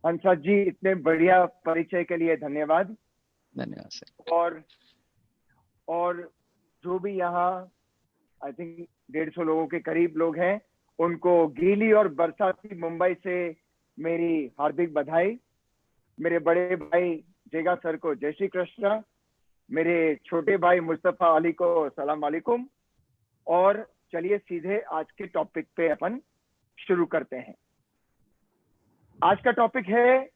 हंसा जी, इतने बढ़िया परिचय के लिए धन्यवाद। धन्यवाद सर। और जो भी यहाँ आई थिंक 150 लोगों के करीब लोग हैं, उनको गीली और बरसाती मुंबई से मेरी हार्दिक बधाई। मेरे बड़े भाई जेगा सर को जय श्री कृष्ण, मेरे छोटे भाई मुस्तफा अली को सलाम वालेकुम। और चलिए सीधे आज के टॉपिक पे अपन शुरू करते हैं। आज का टॉपिक है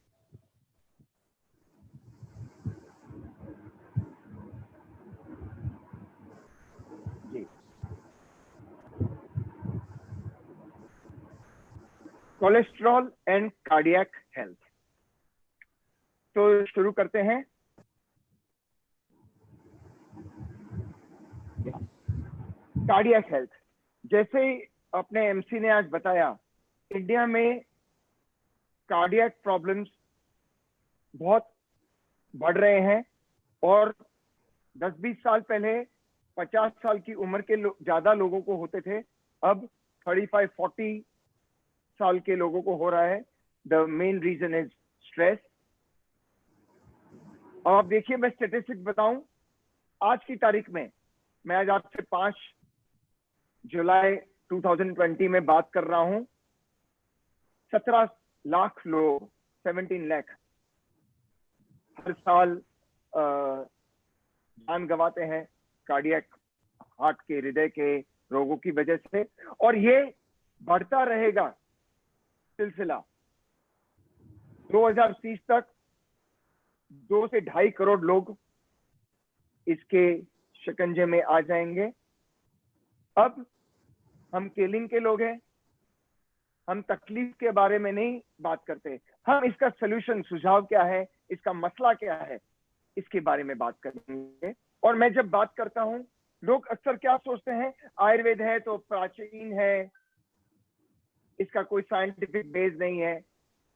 जी कोलेस्ट्रॉल एंड कार्डियक हेल्थ। तो शुरू करते हैं। कार्डियक हेल्थ, जैसे अपने एमसी ने आज बताया, इंडिया में कार्डियक प्रॉब्लम्स बहुत बढ़ रहे हैं। और 10-20 साल पहले 50 साल की उम्र के ज्यादा लोगों को होते थे, अब 35-40 साल के लोगों को हो रहा है। The main reason is stress. अब आप देखिए, मैं स्टेटिस्टिक्स बताऊं। आज की तारीख में मैं आज आपसे 5 जुलाई 2020 में बात कर रहा हूं। 17 लाख लोग, 17 लाख हर साल जान गंवाते हैं कार्डियक, हार्ट के, हृदय के रोगों की वजह से। और ये बढ़ता रहेगा सिलसिला। 2030 तक 2 से 2.5 करोड़ लोग इसके शिकंजे में आ जाएंगे। अब हम केलिंग के लोग हैं, हम तकलीफ के बारे में नहीं बात करते, हम इसका सलूशन, सुझाव क्या है, इसका मसला क्या है, इसके बारे में बात करेंगे। और मैं जब बात करता हूं, लोग अक्सर क्या सोचते हैं, आयुर्वेद है तो प्राचीन है, इसका कोई साइंटिफिक बेस नहीं है।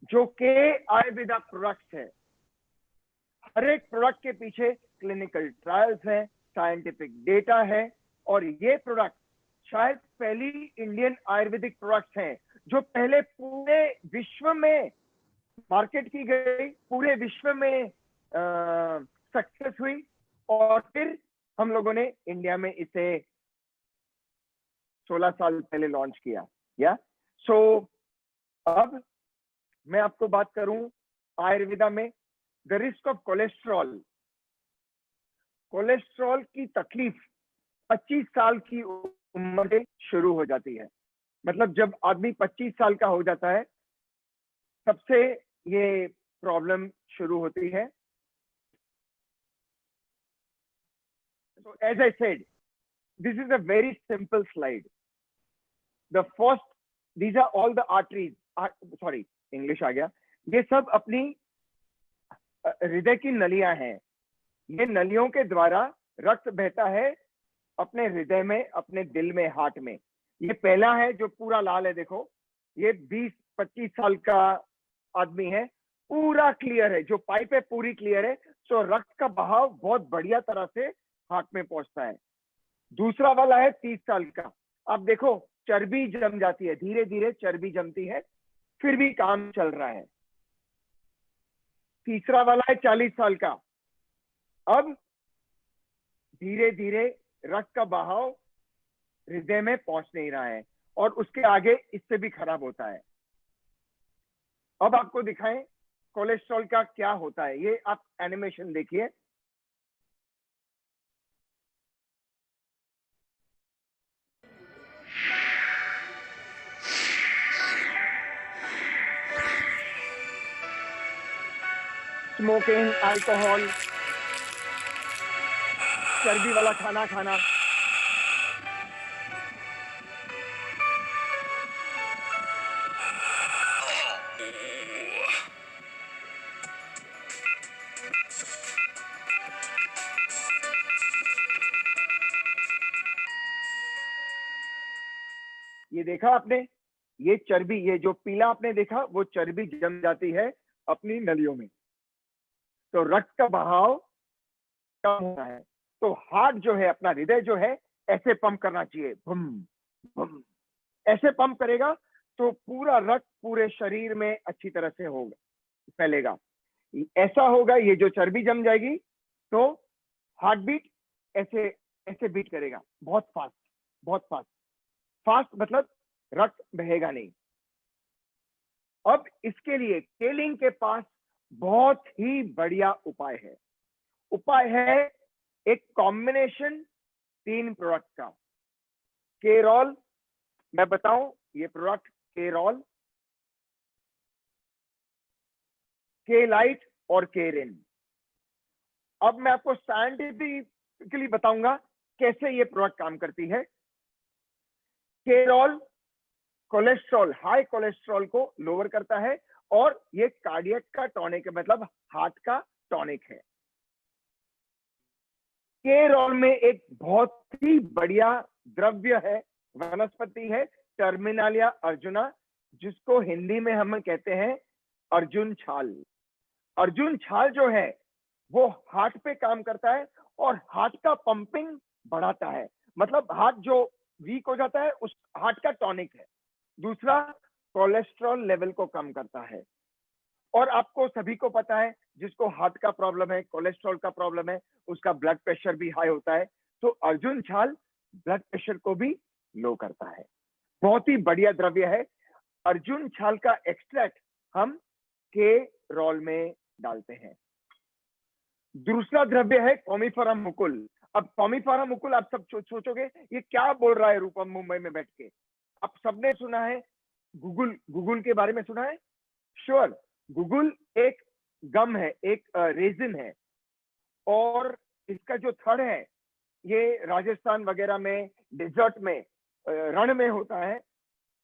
जो के आयुर्वेदा प्रोडक्ट्स है, हर एक प्रोडक्ट के पीछे क्लिनिकल ट्रायल्स है, साइंटिफिक डेटा है। और ये प्रोडक्ट शायद पहली इंडियन आयुर्वेदिक प्रोडक्ट्स हैं जो पहले पूरे विश्व में मार्केट की गई, पूरे विश्व में सक्सेस हुई, और फिर हम लोगों ने इंडिया में इसे 16 साल पहले लॉन्च किया। सो अब मैं आपको बात करूं आयुर्वेदा में the risk of cholesterol. Cholesterol की तकलीफ 25 साल की उम्र से शुरू हो जाती है। मतलब जब आदमी 25 साल का हो जाता है, तब से ये प्रॉब्लम शुरू होती है। So as I said, this is a very simple slide. The first, these are all the arteries. Sorry, English आ गया। ये सब अपनी हृदय की नलियां हैं। ये नलियों के द्वारा रक्त बहता है अपने हृदय में, अपने दिल में, हार्ट में। ये पहला है जो पूरा लाल है, देखो, ये 20-25 साल का आदमी है, पूरा क्लियर है, जो पाइप है पूरी क्लियर है। सो रक्त का बहाव बहुत बढ़िया तरह से हार्ट में पहुंचता है। दूसरा वाला है 30 साल का। अब देखो, चर्बी जम जाती है, धीरे धीरे चर्बी जमती है, फिर भी काम चल रहा है। तीसरा वाला है 40 साल का। अब धीरे धीरे रक्त का बहाव हृदय में पहुंच नहीं रहा है, और उसके आगे इससे भी खराब होता है। अब आपको दिखाएं कोलेस्ट्रॉल का क्या होता है। ये आप एनिमेशन देखिए। स्मोकिंग, अल्कोहल, चर्बी वाला खाना खाना, ये देखा आपने, ये चर्बी, ये जो पीला आपने देखा, वो चर्बी जम जाती है अपनी नलियों में, तो रक्त का बहाव कम होता है। तो हार्ट जो है, अपना हृदय जो है, ऐसे पंप करना चाहिए, भूम भूम, ऐसे पंप करेगा तो पूरा रक्त पूरे शरीर में अच्छी तरह से होगा, फैलेगा। ऐसा होगा, ये जो चर्बी जम जाएगी तो हार्ट बीट ऐसे ऐसे बीट करेगा, बहुत फास्ट, बहुत फास्ट। फास्ट मतलब रक्त बहेगा नहीं। अब इसके लिए केलिंग के पास बहुत ही बढ़िया उपाय है। उपाय है एक कॉम्बिनेशन 3 प्रोडक्ट का। केरॉल, मैं बताऊं ये प्रोडक्ट, केरॉल, केलाइट और केरिन। अब मैं आपको साइंटिफिकली बताऊंगा कैसे ये प्रोडक्ट काम करती है। केरॉल कोलेस्ट्रॉल, हाई कोलेस्ट्रॉल को लोअर करता है और ये कार्डियक का टॉनिक है, मतलब हार्ट का टॉनिक है। केरॉल में एक बहुत ही बढ़िया द्रव्य है, वनस्पति है, टर्मिनालिया अर्जुना, जिसको हिंदी में हम कहते हैं अर्जुन छाल। अर्जुन छाल जो है वो हार्ट पे काम करता है और हार्ट का पंपिंग बढ़ाता है, मतलब हार्ट जो वीक हो जाता है उस हार्ट का टॉनिक है। दूसरा, कोलेस्ट्रॉल लेवल को कम करता है। और आपको सभी को पता है, जिसको हार्ट का प्रॉब्लम है, कोलेस्ट्रॉल का प्रॉब्लम है, उसका ब्लड प्रेशर भी हाई होता है, तो अर्जुन छाल ब्लड प्रेशर को भी लो करता है। बहुत ही बढ़िया द्रव्य है। अर्जुन छाल का एक्सट्रैक्ट हम केरॉल में डालते हैं। दूसरा द्रव्य है कॉमीफेरा मुकुल। अब कॉमीफेरा मुकुल आप सब सोचोगे ये क्या बोल रहा है रूपम मुंबई में बैठ के। आप सबने सुना है गुगुल के बारे में सुना है? श्योर। गुगुल एक गम है, एक रेजिन है, और इसका जो थड़ है ये राजस्थान वगैरह में डेजर्ट में रण में होता है,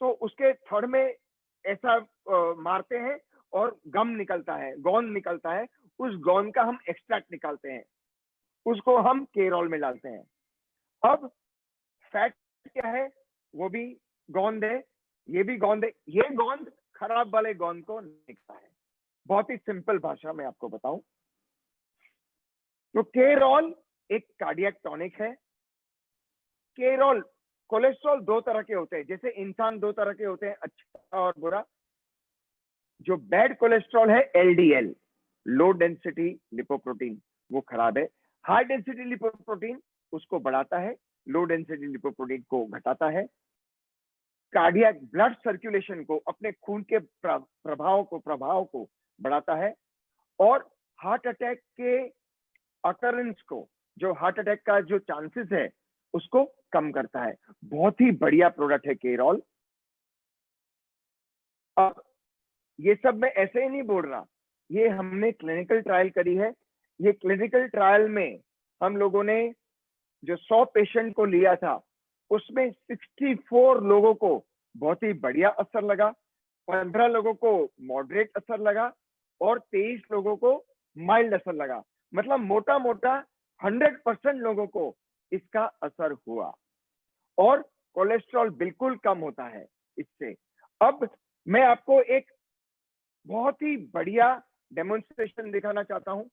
तो उसके थड़ में ऐसा मारते हैं और गम निकलता है, गोंद निकलता है। उस गोंद का हम एक्सट्रैक्ट निकालते हैं, उसको हम केरॉल में डालते हैं। अब फैट क्या है? वो भी गोंद है, ये भी गोंद है। ये गोंद खराब वाले गोंद को निकलता है। बहुत ही सिंपल भाषा में आपको बताऊं तो केरॉल एक कार्डियक टॉनिक है। केरॉल, कोलेस्ट्रॉल 2 तरह के होते हैं, जैसे इंसान 2 तरह के होते हैं, अच्छा और बुरा। जो बैड कोलेस्ट्रॉल है एलडीएल, लो डेंसिटी लिपोप्रोटीन, वो खराब है। हाई डेंसिटी लिपोप्रोटीन उसको बढ़ाता है, लो डेंसिटी लिपोप्रोटीन को घटाता है। कार्डियक ब्लड सर्कुलेशन को, अपने खून के प्रभाव को बढ़ाता है, और हार्ट अटैक के अकरेंस को, जो हार्ट अटैक का जो चांसेस है उसको कम करता है। बहुत ही बढ़िया प्रोडक्ट है केरॉल। अब ये सब मैं ऐसे ही नहीं बोल रहा, ये हमने क्लिनिकल ट्रायल करी है। ये क्लिनिकल ट्रायल में हम लोगों ने जो 100 पेशेंट को लिया था, उसमें 64 लोगों को बहुत ही बढ़िया असर लगा, 15 लोगों को मॉडरेट असर लगा और 23 लोगों को माइल्ड असर लगा। मतलब मोटा मोटा 100% लोगों को इसका असर हुआ, और कोलेस्ट्रॉल बिल्कुल कम होता है इससे। अब मैं आपको एक बहुत ही बढ़िया डेमोन्स्ट्रेशन दिखाना चाहता हूं।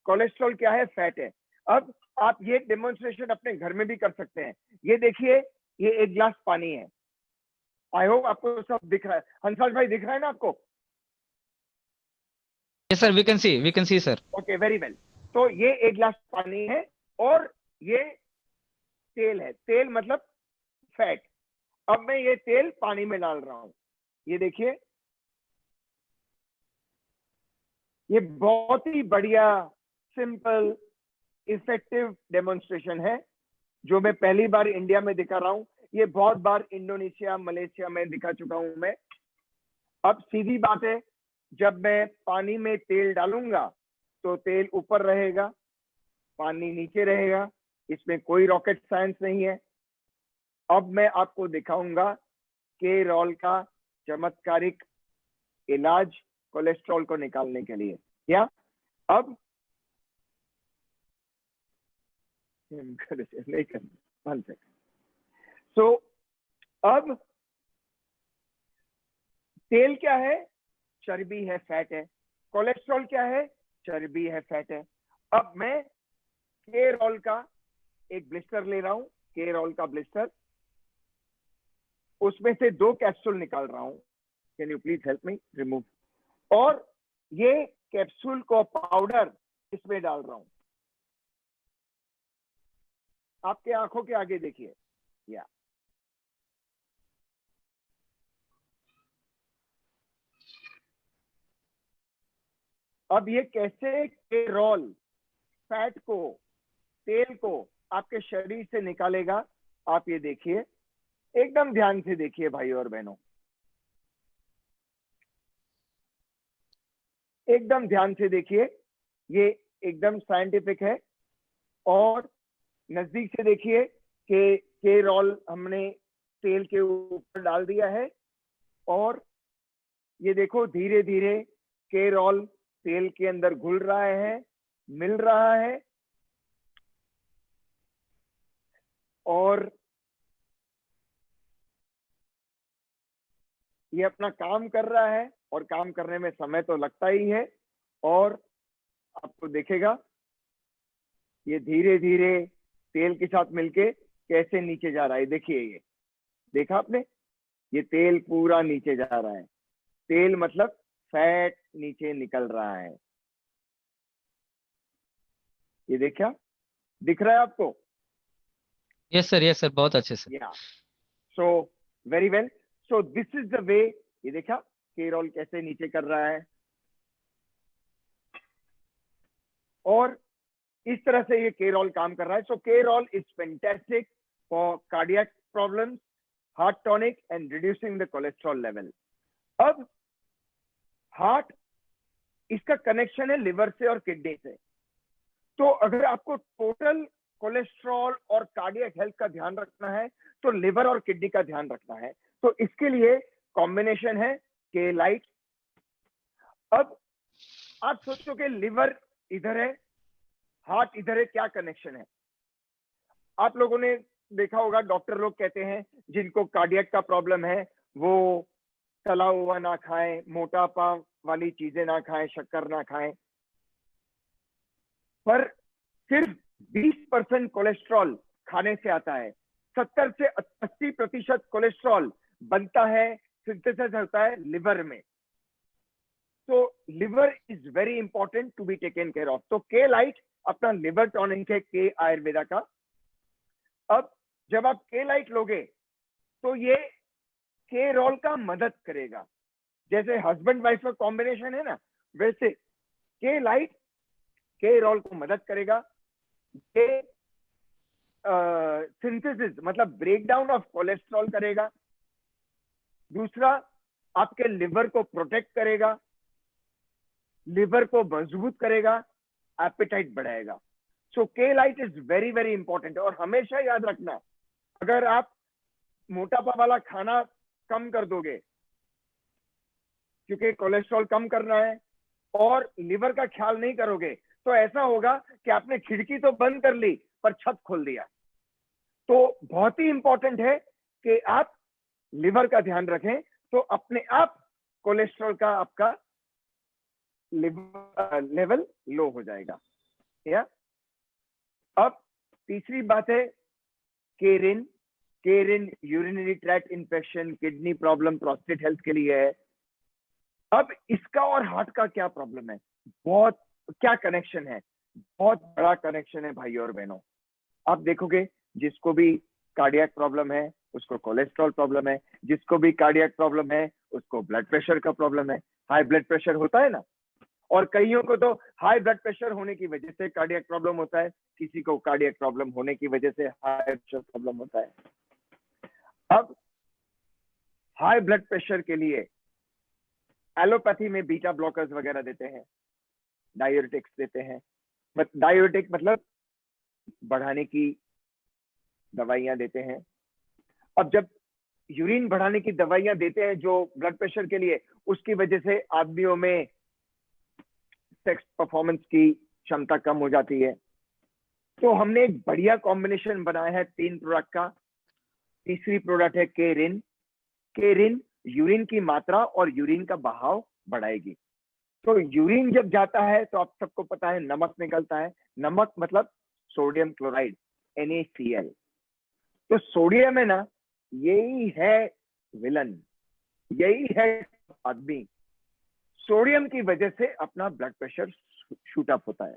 कोलेस्ट्रॉल क्या है? फैट है। अब आप ये डेमोन्स्ट्रेशन अपने घर में भी कर सकते हैं। ये देखिए, ये 1 गिलास पानी है। आई होप आपको सब दिख रहा है। हंसाज भाई, दिख रहा है ना आपको? Yes, sir. We can see, sir. Okay, very well. तो ये 1 गिलास पानी है और ये तेल है। तेल मतलब फैट। अब मैं ये तेल पानी में डाल रहा हूं। ये देखिए, ये बहुत ही बढ़िया, सिंपल, इफेक्टिव डेमोन्स्ट्रेशन है जो मैं पहली बार इंडिया में दिखा रहा हूं। ये बहुत बार इंडोनेशिया, मलेशिया में दिखा चुका हूं मैं। अब सीधी बात है, जब मैं पानी में तेल डालूंगा तो तेल ऊपर रहेगा, पानी नीचे रहेगा। इसमें कोई रॉकेट साइंस नहीं है। अब मैं आपको दिखाऊंगा केरॉल का चमत्कारिक इलाज कोलेस्ट्रॉल को निकालने के लिए। क्या अब नहीं करना? 1 सेकंड। सो अब तेल क्या है? चर्बी है, फैट है। कोलेस्ट्रॉल क्या है? चर्बी है, फैट है। अब मैं केरॉल का एक ब्लिस्टर ले रहा हूं, केरॉल का ब्लिस्टर, उसमें से 2 कैप्सूल निकाल रहा हूं। Can you please help me remove? और ये कैप्सूल को पाउडर इसमें डाल रहा हूं, आपके आंखों के आगे देखिए। या अब ये कैसे केरोल फैट को, तेल को आपके शरीर से निकालेगा, आप ये देखिए, एकदम ध्यान से देखिए भाई और बहनों, एकदम ध्यान से देखिए। ये एकदम साइंटिफिक है। और नजदीक से देखिए कि केरोल हमने तेल के ऊपर डाल दिया है, और ये देखो धीरे धीरे केरोल तेल के अंदर घुल रहा है, मिल रहा है, और ये अपना काम कर रहा है। और काम करने में समय तो लगता ही है, और आपको देखेगा ये धीरे धीरे तेल के साथ मिलके कैसे नीचे जा रहा है। देखिए, ये देखा आपने, ये तेल पूरा नीचे जा रहा है। तेल मतलब फैट नीचे निकल रहा है। ये देखा, दिख रहा है आपको? यस सर, बहुत अच्छे से। या so very well. So this is the way. ये देखा केरोल कैसे नीचे कर रहा है, और इस तरह से ये केरोल काम कर रहा है। So Carol is fantastic for cardiac problems, heart tonic and reducing the cholesterol level. अब हार्ट, इसका कनेक्शन है लिवर से और किडनी से। तो अगर आपको टोटल कोलेस्ट्रॉल और कार्डियक हेल्थ का ध्यान रखना है तो लिवर और किडनी का ध्यान रखना है। तो इसके लिए कॉम्बिनेशन है के लाइट। अब आप सोचो कि लिवर इधर है, हार्ट इधर है, क्या कनेक्शन है? आप लोगों ने देखा होगा, डॉक्टर लोग कहते हैं जिनको कार्डियक का प्रॉब्लम है वो तला हुआ ना खाएं, मोटापा वाली चीजें ना खाएं, शक्कर ना खाएं। पर सिर्फ 20% कोलेस्ट्रॉल खाने से आता है। 70 से 80% कोलेस्ट्रॉल बनता है, सिंथेसिस होता है लिवर में। तो liver is very important to be taken care of. तो के लाइट अपना लिवर टॉनिक है, के आयुर्वेदा का। अब जब आप के लाइट लोगे तो ये के रोल का मदद करेगा। जैसे हस्बैंड वाइफ का कॉम्बिनेशन है ना, वैसे के लाइट के रोल को मदद करेगा। के सिंथेसिस मतलब ब्रेकडाउन ऑफ कोलेस्ट्रॉल करेगा। दूसरा, आपके लिवर को प्रोटेक्ट करेगा, लिवर को मजबूत करेगा, एपेटाइट बढ़ाएगा। सो के light is very very important. और हमेशा याद रखना, अगर आप मोटापा वाला खाना कम कर दोगे, क्योंकि कोलेस्ट्रॉल कम करना है, और लिवर का ख्याल नहीं करोगे, तो ऐसा होगा कि आपने खिड़की तो बंद कर ली पर छत खोल दिया। तो बहुत ही इंपॉर्टेंट है कि आप लिवर का ध्यान रखें, तो अपने आप कोलेस्ट्रॉल का आपका लेवल लो हो जाएगा। या अब तीसरी बात है केरिन। केरिन urinary tract infection, kidney problem, prostate health के लिए है। अब इसका और हार्ट का क्या प्रॉब्लम है, बहुत क्या कनेक्शन है? बहुत बड़ा कनेक्शन है भाई और बहनों। आप देखोगे जिसको भी कार्डियक प्रॉब्लम है उसको कोलेस्ट्रॉल प्रॉब्लम है, जिसको भी कार्डियक प्रॉब्लम है उसको ब्लड प्रेशर का प्रॉब्लम है। हाई ब्लड प्रेशर होता है ना, और कईयों को तो हाई ब्लड प्रेशर होने की वजह से कार्डियक प्रॉब्लम होता है, किसी को कार्डियक प्रॉब्लम होने की वजह से हाई प्रेशर प्रॉब्लम होता है। अब हाई ब्लड प्रेशर के लिए एलोपैथी में बीटा ब्लॉकर्स वगैरह देते हैं, डायूरेटिक्स देते हैं। डायूरेटिक मतलब बढ़ाने की दवाइयां देते हैं। अब जब यूरिन बढ़ाने की दवाइयां देते हैं जो ब्लड प्रेशर के लिए, उसकी वजह से आदमियों में सेक्स परफॉर्मेंस की क्षमता कम हो जाती है। तो हमने एक बढ़िया कॉम्बिनेशन बनाया है 3 प्रोडक्ट का। तीसरी प्रोडक्ट है केरिन। केरिन यूरिन की मात्रा और यूरिन का बहाव बढ़ाएगी। तो यूरिन जब जाता है तो आप सबको पता है नमक निकलता है। नमक मतलब सोडियम क्लोराइड, NaCl। तो सोडियम है ना, यही है विलन, यही है आदमी। सोडियम की वजह से अपना ब्लड प्रेशर शूट अप होता है।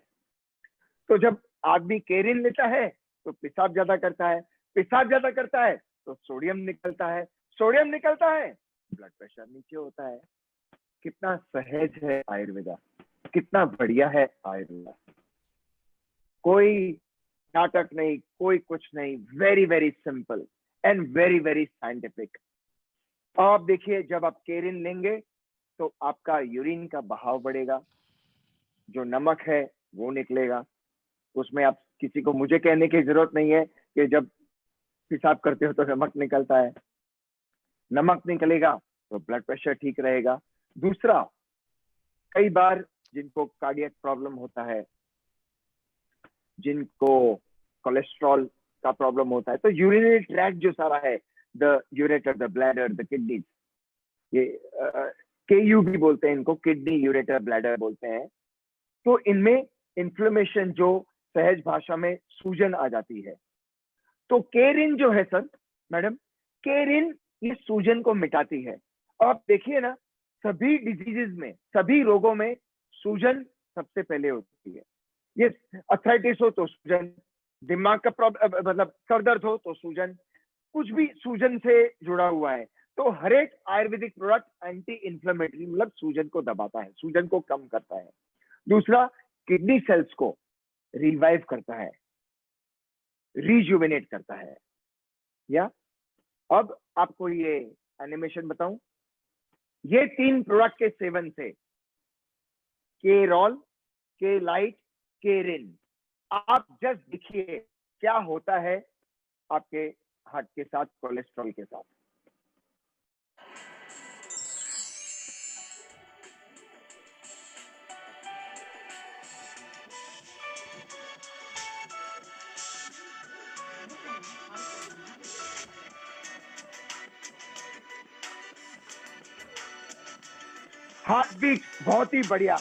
तो जब आदमी केरिन लेता है तो पेशाब ज्यादा करता है, पेशाब ज्यादा करता है तो सोडियम निकलता है, सोडियम निकलता है, ब्लड प्रेशर नीचे होता है। कितना सहज है आयुर्वेदा, कितना बढ़िया है आयुर्वेदा। कोई नाटक नहीं, कोई कुछ नहीं, very very simple and very very scientific. आप देखिए, जब आप केरिन लेंगे तो आपका यूरिन का बहाव बढ़ेगा, जो नमक है वो निकलेगा। उसमें आप किसी को मुझे कहने की जरूरत नहीं है कि जब पेशाब करते हो तो नमक निकलता है। नमक निकलेगा तो ब्लड प्रेशर ठीक रहेगा। दूसरा, कई बार जिनको कार्डियक प्रॉब्लम होता है, जिनको कोलेस्ट्रॉल का प्रॉब्लम होता है, तो यूरिनरी ट्रैक्ट जो सारा है, the ureter, the bladder, the kidneys, ये केयू भी बोलते हैं इनको, किडनी यूरेटर ब्लैडर बोलते हैं। तो इनमें इन्फ्लेमेशन, जो सहज भाषा में सूजन आ जाती है। तो केरिन जो है सर, मैडम, केरिन ये सूजन को मिटाती है। आप देखिए ना, सभी डिजीजेस में, सभी रोगों में सूजन सबसे पहले होती है। ये अर्थराइटिस हो तो सूजन, दिमाग का प्रॉब्लम मतलब सर दर्द हो तो सूजन, कुछ भी सूजन से जुड़ा हुआ है। तो हर एक आयुर्वेदिक प्रोडक्ट एंटी इंफ्लेमेटरी, मतलब सूजन को दबाता है, सूजन को कम करता है। दूसरा, किडनी सेल्स को रिवाइव करता है, रिजुवेनेट करता है। या अब आपको ये एनिमेशन बताऊं, ये 3 प्रोडक्ट के सेवन से, केरॉल, के लाइट, केरिन, आप जस्ट देखिए क्या होता है आपके हार्ट के साथ, कोलेस्ट्रॉल के साथ। हार्ट बीट बहुत ही बढ़िया।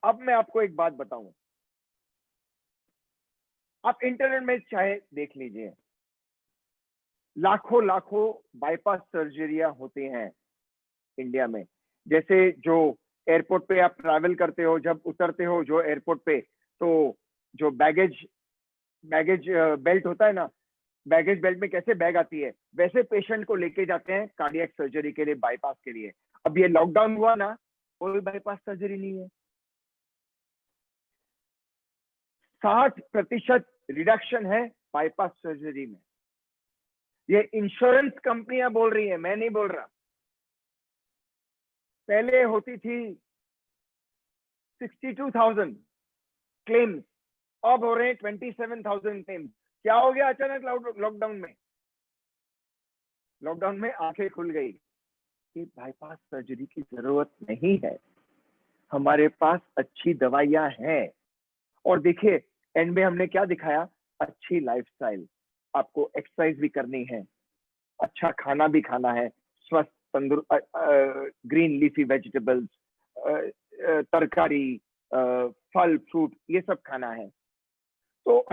अब मैं आपको एक बात बताऊं, आप इंटरनेट में चाहे देख लीजिए, लाखों लाखों बाईपास सर्जरियां होती हैं इंडिया में। जैसे जो एयरपोर्ट पे आप ट्रैवल करते हो, जब उतरते हो जो एयरपोर्ट पे, तो जो बैगेज बेल्ट होता है ना, बैगेज बेल्ट में कैसे बैग आती है, वैसे पेशेंट को लेके जाते हैं कार्डियक सर्जरी के लिए, बाईपास के लिए। अब ये लॉकडाउन हुआ ना, कोई बाईपास सर्जरी नहीं है। 60% रिडक्शन है बाईपास सर्जरी में। ये इंश्योरेंस कंपनियां बोल रही है, मैं नहीं बोल रहा। पहले होती थी 62,000 क्लेम्स, अब हो रहे हैं 27,000 क्लेम्स। क्या हो गया अचानक लॉकडाउन में? लॉकडाउन में आंखें खुल गई कि बाईपास सर्जरी की जरूरत नहीं है, हमारे पास अच्छी दवाइयां हैं। और देखिए एंड में हमने क्या दिखाया, अच्छी लाइफस्टाइल, आपको एक्सरसाइज भी करनी है, अच्छा खाना भी खाना है, स्वस्थ तंदुरुस्त ग्रीन लीफी वेजिटेबल्स, तरकारी, फल फ्रूट, ये सब खाना है। तो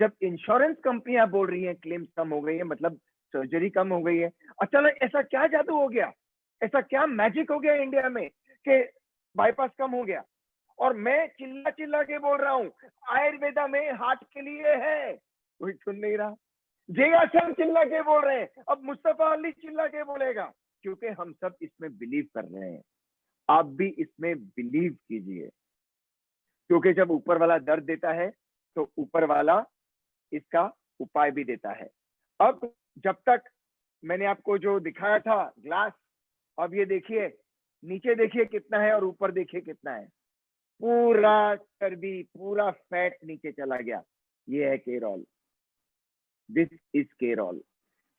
जब इंश्योरेंस कंपनियां बोल रही हैं क्लेम्स कम हो गई है, मतलब सर्जरी कम हो गई है, अचानक ऐसा क्या जादू हो गया, ऐसा क्या मैजिक हो गया इंडिया में कि बाईपास कम हो गया? और मैं चिल्ला चिल्ला के बोल रहा हूँ, आयुर्वेदा में हार्ट के लिए है, कोई सुन नहीं रहा। जय आसन चिल्ला के बोल रहे हैं, अब मुस्तफा अली चिल्ला के बोलेगा, क्योंकि हम सब इसमें बिलीव कर रहे हैं। आप भी इसमें बिलीव कीजिए, क्योंकि जब ऊपर वाला दर्द देता है तो ऊपर वाला इसका उपाय भी देता है। अब जब तक मैंने आपको जो दिखाया था ग्लास, अब ये देखिए, नीचे देखिए कितना है और ऊपर देखिए कितना है। पूरा चर्बी, पूरा फैट नीचे चला गया। ये है Carol, this is Carol.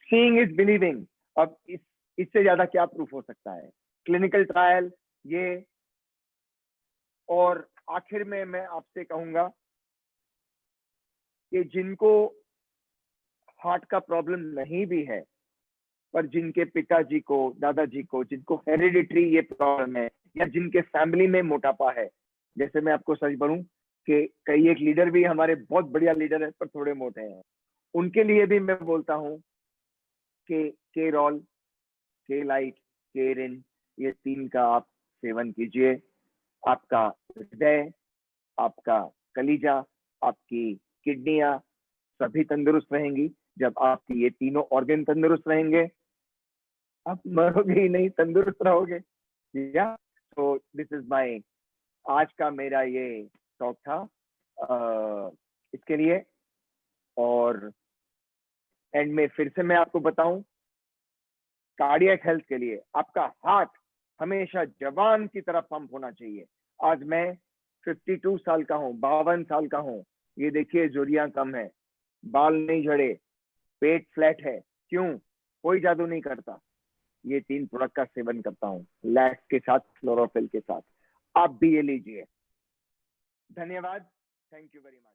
Seeing is believing. अब इससे ज्यादा क्या प्रूफ हो सकता है? क्लिनिकल ट्रायल ये। और आखिर में मैं आपसे कहूंगा कि जिनको हार्ट का प्रॉब्लम नहीं भी है, पर जिनके पिताजी को, दादाजी को, जिनको हेरिडिटरी ये प्रॉब्लम है, या जिनके फैमिली में मोटापा है, जैसे मैं आपको सच बोलूं कि कई एक लीडर भी हमारे बहुत बढ़िया लीडर है पर थोड़े मोटे हैं, उनके लिए भी मैं बोलता हूँ कि केरॉल, के लाइट, केरिन, ये 3 का आप सेवन कीजिए। आपका हृदय, आपका कलीजा, आपकी किडनियां सभी तंदुरुस्त रहेंगी। जब आपकी ये तीनों ऑर्गन तंदुरुस्त रहेंगे, आप मरोगे ही नहीं, तंदुरुस्त रहोगे। या तो दिस इज माय आज का मेरा ये टॉक था इसके लिए। और एंड में फिर से मैं आपको बताऊं, कार्डियक हेल्थ के लिए आपका हार्ट हमेशा जवान की तरह पंप होना चाहिए। आज मैं 52 साल का हूँ, 52 साल का हूँ। ये देखिए झुर्रियां कम है, बाल नहीं झड़े, पेट फ्लैट है। क्यों? कोई जादू नहीं करता। ये 3 प्रोडक्ट का सेवन करता हूँ, लैक्स के साथ, क्लोरोफिल के साथ। आप भी ये लीजिए। धन्यवाद। Thank you very much.